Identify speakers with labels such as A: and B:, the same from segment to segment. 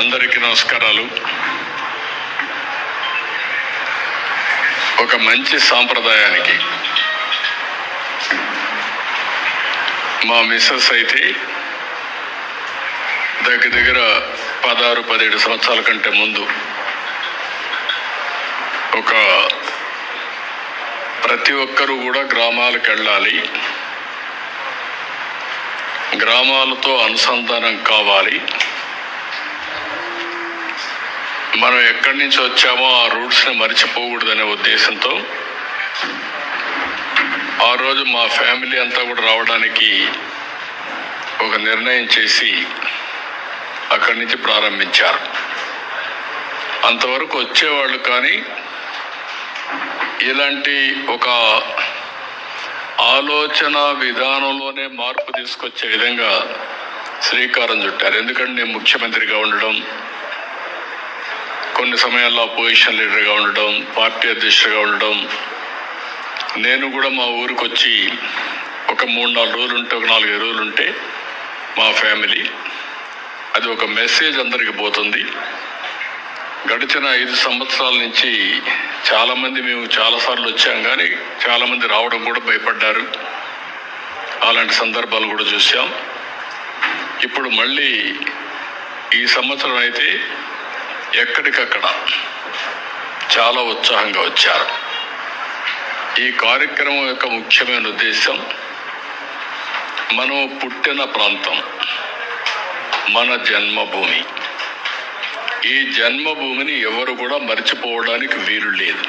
A: అందరికీ నమస్కారాలు. ఒక మంచి సాంప్రదాయానికి మా మిస్సెస్ అయితే దగ్గర 16-17 సంవత్సరాల కంటే ముందు ప్రతి ఒక్కరూ కూడా గ్రామాలకు వెళ్ళాలి, గ్రామాలతో అనుసంధానం కావాలి, మనం ఎక్కడి నుంచి వచ్చామో ఆ రూట్స్ని మర్చిపోకూడదనే ఉద్దేశంతో ఆ రోజు మా ఫ్యామిలీ అంతా కూడా రావడానికి ఒక నిర్ణయం చేసి అక్కడి నుంచి ప్రారంభించారు. అంతవరకు వచ్చేవాళ్ళు, కానీ ఇలాంటి ఒక ఆలోచన విధానంలోనే మార్పు తీసుకొచ్చే విధంగా శ్రీకారం చుట్టారు. ఎందుకంటే నేను ముఖ్యమంత్రిగా ఉండడం, కొన్ని సమయాల్లో అపోజిషన్ లీడర్గా ఉండడం, పార్టీ అధ్యక్షుడిగా ఉండడం, నేను కూడా మా ఊరికి వచ్చి ఒక 3-4 రోజులు ఉంటే, ఒక 4-5 రోజులు ఉంటే మా ఫ్యామిలీ అది ఒక మెసేజ్ అందరికి పోతుంది. గడిచిన 5 సంవత్సరాల నుంచి చాలామంది మేము చాలాసార్లు వచ్చాం, కానీ చాలామంది రావడం కూడా భయపడ్డారు. అలాంటి సందర్భాలు కూడా చూసాం. ఇప్పుడు మళ్ళీ ఈ సంవత్సరం అయితే ఎక్కడికక్కడ చాలా ఉత్సాహంగా వచ్చారు. ఈ కార్యక్రమం యొక్క ముఖ్యమైన ఉద్దేశం, మనం పుట్టిన ప్రాంతం మన జన్మభూమి. ఈ జన్మభూమిని ఎవరు కూడా మర్చిపోవడానికి వీలు లేదు.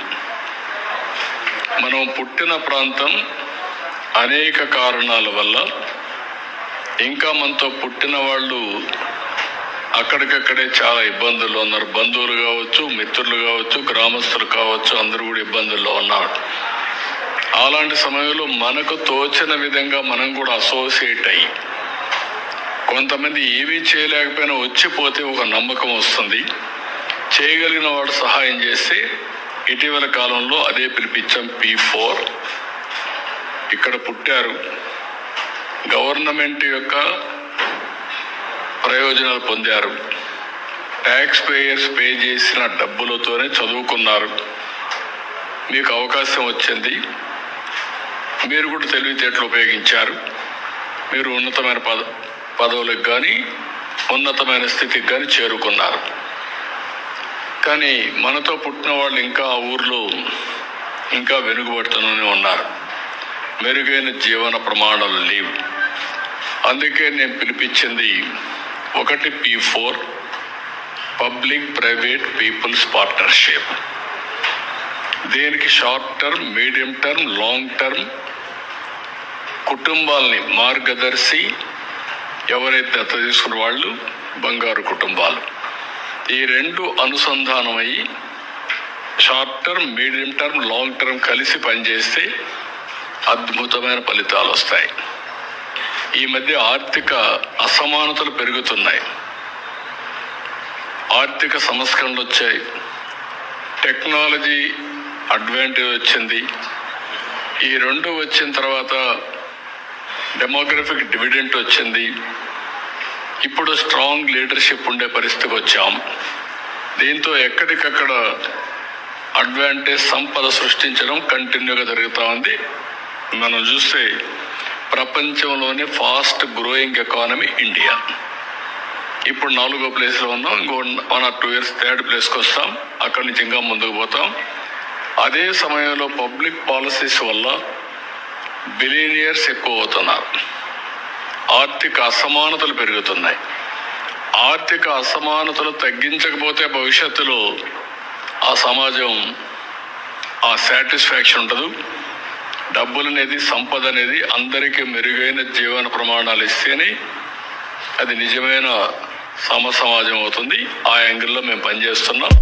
A: మనం పుట్టిన ప్రాంతం అనేక కారణాల వల్ల, ఇంకా మనతో పుట్టిన వాళ్ళు అక్కడికక్కడే చాలా ఇబ్బందుల్లో ఉన్నారు. బంధువులు కావచ్చు, మిత్రులు కావచ్చు, గ్రామస్తులు కావచ్చు, అందరూ కూడా ఇబ్బందుల్లో ఉన్నారు. అలాంటి సమయంలో మనకు తోచిన విధంగా మనం కూడా అసోసియేట్ అయ్యి, కొంతమంది ఏమీ చేయలేకపోయినా వచ్చిపోతే ఒక నమ్మకం వస్తుంది. చేయగలిగిన వాడు సహాయం చేస్తే ఇటీవల కాలంలో అదే పిలిపించాం. P4 ఇక్కడ పుట్టారు, గవర్నమెంట్ యొక్క ప్రయోజనాలు పొందారు, ట్యాక్స్ పేయర్స్ పే చేసిన డబ్బులతోనే చదువుకున్నారు, మీకు అవకాశం వచ్చింది, మీరు కూడా తెలివితేటలు ఉపయోగించారు, మీరు ఉన్నతమైన పదవులకు కానీ ఉన్నతమైన స్థితికి కానీ చేరుకున్నారు. కానీ మనతో పుట్టిన వాళ్ళు ఇంకా ఆ ఊర్లో ఇంకా వెనుకబడుతూనే ఉన్నారు. మెరుగైన జీవన ప్రమాణాలు లేవు. అందుకే నేను పిలిపించింది ఒకటి P4 public private people's partnership. దీనికి short term, medium term, long term కుటుంబాలని మార్గదర్శి, ఎవరైతే దత్త తీసుకున్న వాళ్ళు బంగారు కుటుంబాలు, ఈ 2 అనుసంధానమయ్యి short term, medium term, long term కలిసి పనిచేస్తే అద్భుతమైన ఫలితాలు వస్తాయి. ఈ మధ్య ఆర్థిక అసమానతలు పెరుగుతున్నాయి, ఆర్థిక సంస్కరణలు వచ్చాయి, టెక్నాలజీ అడ్వాంటేజ్ వచ్చింది. ఈ 2 వచ్చిన తర్వాత డెమోగ్రఫిక్ డివిడెంట్ వచ్చింది. ఇప్పుడు స్ట్రాంగ్ లీడర్షిప్ ఉండే పరిస్థితికి వచ్చాం. దీంతో ఎక్కడికక్కడ అడ్వాంటేజ్, సంపద సృష్టించడం కంటిన్యూగా జరుగుతూ ఉంది. మనం చూస్తే ప్రపంచంలోనే ఫాస్ట్ గ్రోయింగ్ ఎకానమీ ఇండియా. ఇప్పుడు 4వ ప్లేస్లో ఉన్నాం. ఇంకో 1 or 2 years 3rd ప్లేస్కి వస్తాం. అక్కడి నుంచి ఇంకా ముందుకు పోతాం. అదే సమయంలో పబ్లిక్ పాలసీస్ వల్ల బిలియనియర్స్ ఎక్కువ అవుతున్నారు, ఆర్థిక అసమానతలు పెరుగుతున్నాయి. ఆర్థిక అసమానతలు తగ్గించకపోతే భవిష్యత్తులో ఆ సమాజం ఆ సాటిస్ఫాక్షన్ ఉండదు. డబ్బులు అనేది, సంపద అనేది అందరికీ మెరుగైన జీవన ప్రమాణాలు ఇస్తేనే అది నిజమైన సమాజం అవుతుంది. ఆ యాంగిల్లో మేము పనిచేస్తున్నాం.